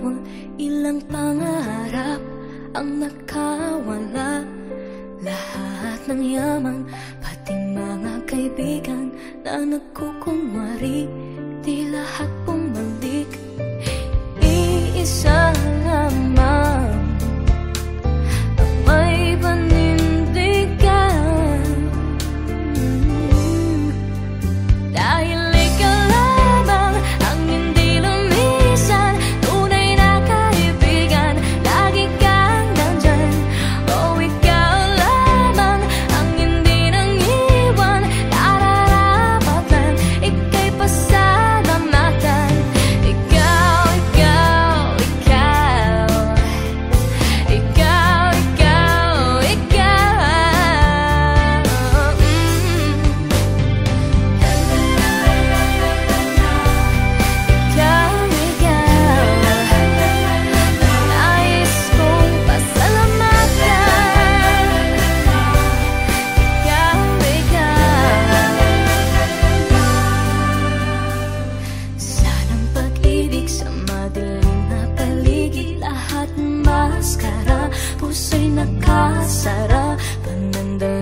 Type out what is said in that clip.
bawat ilang pangarap ang nakawala. Lahat ng yaman, pati mga kaibigan na nagkukunwari, di lahat bumalik. Iisa lamang ang may panindigan, dahil ikaw lamang ang hindi lumisan. Tunay na kaibigan, lagi kang nandyan. Oh, ikaw lamang ang hindi nang iwan. Nararapatan, ika'y pasalamatan. Ikaw, ikaw, ikaw. Ikaw, ikaw, ikaw. Ikaw, ikaw. Nais kong pasalamatan. Ikaw, ikaw. Sanang pag-ibig sa madilim na paligid, lahat maskara, puso'y nakasara. Panandal